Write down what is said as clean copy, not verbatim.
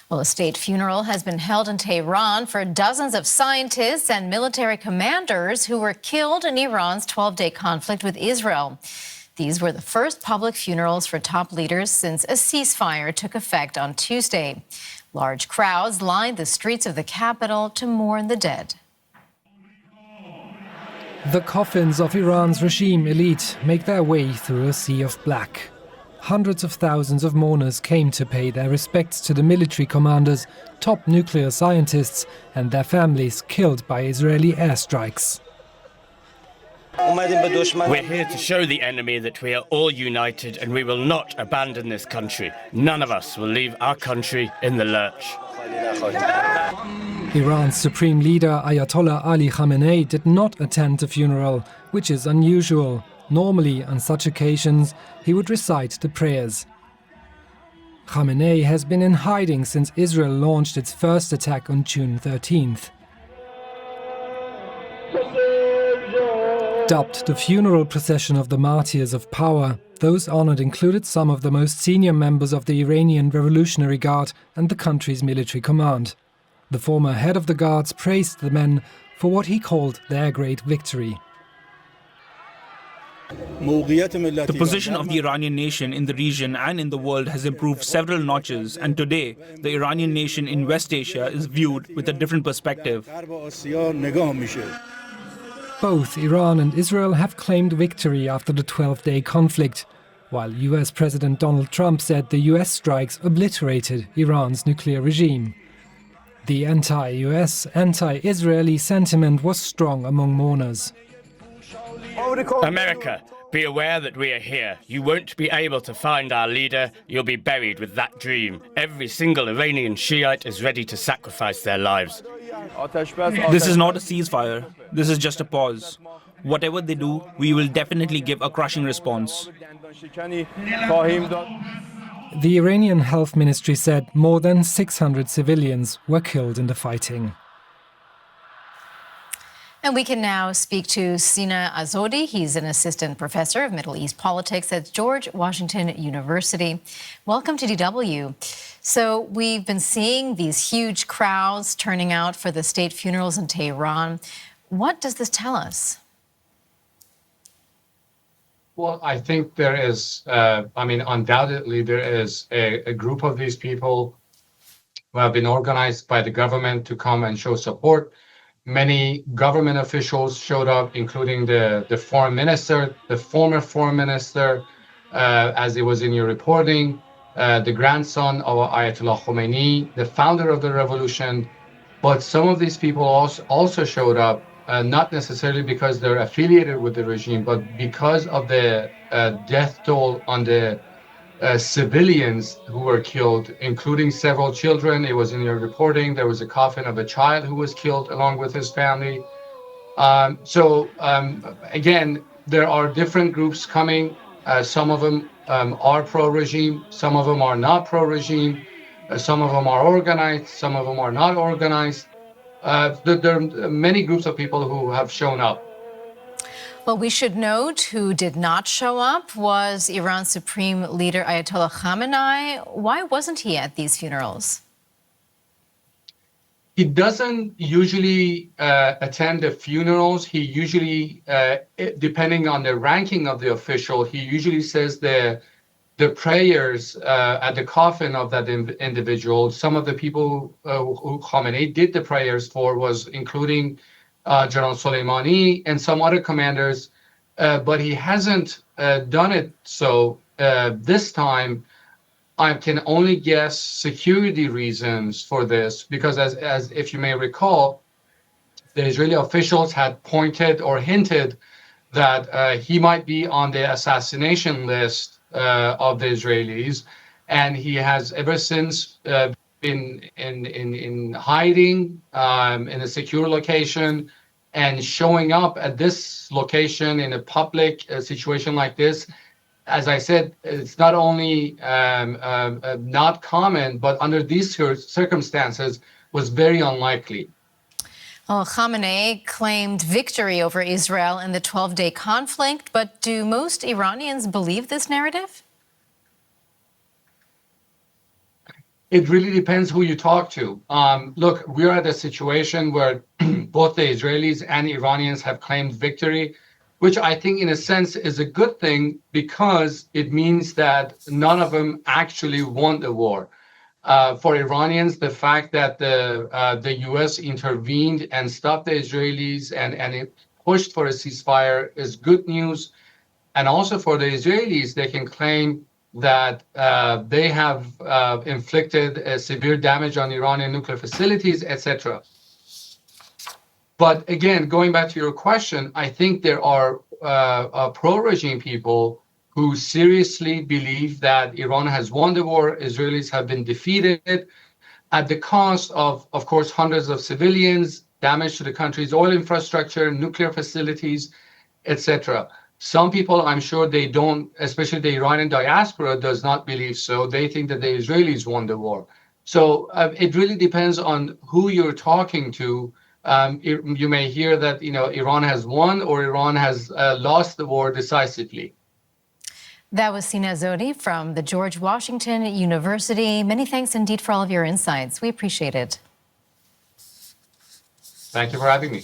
Well, a state funeral has been held in Tehran for dozens of scientists and military commanders who were killed in Iran's 12-day conflict with Israel. These were the first public funerals for top leaders since a ceasefire took effect on Tuesday. Large crowds lined the streets of the capital to mourn the dead. The coffins of Iran's regime elite make their way through a sea of black. Hundreds of thousands of mourners came to pay their respects to the military commanders, top nuclear scientists, and their families killed by Israeli airstrikes. We're here to show the enemy that we are all united and we will not abandon this country. None of us will leave our country in the lurch. Iran's supreme leader Ayatollah Ali Khamenei did not attend the funeral, which is unusual. Normally, on such occasions, he would recite the prayers. Khamenei has been in hiding since Israel launched its first attack on June 13th. Dubbed the funeral procession of the martyrs of power, those honored included some of the most senior members of the Iranian Revolutionary Guard and the country's military command. The former head of the guards praised the men for what he called their great victory. The position of the Iranian nation in the region and in the world has improved several notches, and today the Iranian nation in West Asia is viewed with a different perspective. Both Iran and Israel have claimed victory after the 12-day conflict, while US President Donald Trump said the US strikes obliterated Iran's nuclear regime. The anti-US, anti-Israeli sentiment was strong among mourners. America, be aware that we are here. You won't be able to find our leader. You'll be buried with that dream. Every single Iranian Shiite is ready to sacrifice their lives. This is not a ceasefire. This is just a pause. Whatever they do, we will definitely give a crushing response. The Iranian Health Ministry said more than 600 civilians were killed in the fighting. And we can now speak to Sina Azodi. He's an assistant professor of Middle East politics at George Washington University. Welcome to DW. So we've been seeing these huge crowds turning out for the state funerals in Tehran. What does this tell us? Well, I think there is, undoubtedly there is a group of these people who have been organized by the government to come and show support. Many government officials showed up, including the foreign minister, the former foreign minister, as it was in your reporting, the grandson of Ayatollah Khamenei, the founder of the revolution. But some of these people also showed up, not necessarily because they're affiliated with the regime, but because of the death toll on the civilians who were killed, including several children. It was in your reporting. There was a coffin of a child who was killed along with his family. Again, there are different groups coming. Some of them are pro-regime. Some of them are not pro-regime. Some of them are organized. Some of them are not organized. There are many groups of people who have shown up. Well, we should note who did not show up was Iran's supreme leader Ayatollah Khamenei. Why wasn't he at these funerals? He doesn't usually attend the funerals. He usually, depending on the ranking of the official, he usually says the prayers at the coffin of that individual. Some of the people who Khamenei did the prayers for was including General Soleimani and some other commanders, but he hasn't done it. So this time, I can only guess security reasons for this, because as if you may recall, the Israeli officials had pointed or hinted that he might be on the assassination list of the Israelis, and he has ever since been in hiding in a secure location, and showing up at this location in a public situation like this. As I said, it's not only not common, but under these circumstances was very unlikely. Well, Khamenei claimed victory over Israel in the 12-day conflict, but do most Iranians believe this narrative? It really depends who you talk to. Look, we're at a situation where both the Israelis and Iranians have claimed victory, which I think in a sense is a good thing because it means that none of them actually won the war. For Iranians, the fact that the U.S. intervened and stopped the Israelis and it pushed for a ceasefire is good news. And also for the Israelis, they can claim that they have inflicted severe damage on Iranian nuclear facilities, etc. But again, going back to your question, I think there are pro-regime people who seriously believe that Iran has won the war, Israelis have been defeated at the cost of course, hundreds of civilians, damage to the country's oil infrastructure, nuclear facilities, etc. Some people, I'm sure they don't, especially the Iranian diaspora, does not believe so. They think that the Israelis won the war. So it really depends on who you're talking to. You may hear that Iran has won or Iran has lost the war decisively. That was Sina Azodi from the George Washington University. Many thanks indeed for all of your insights. We appreciate it. Thank you for having me.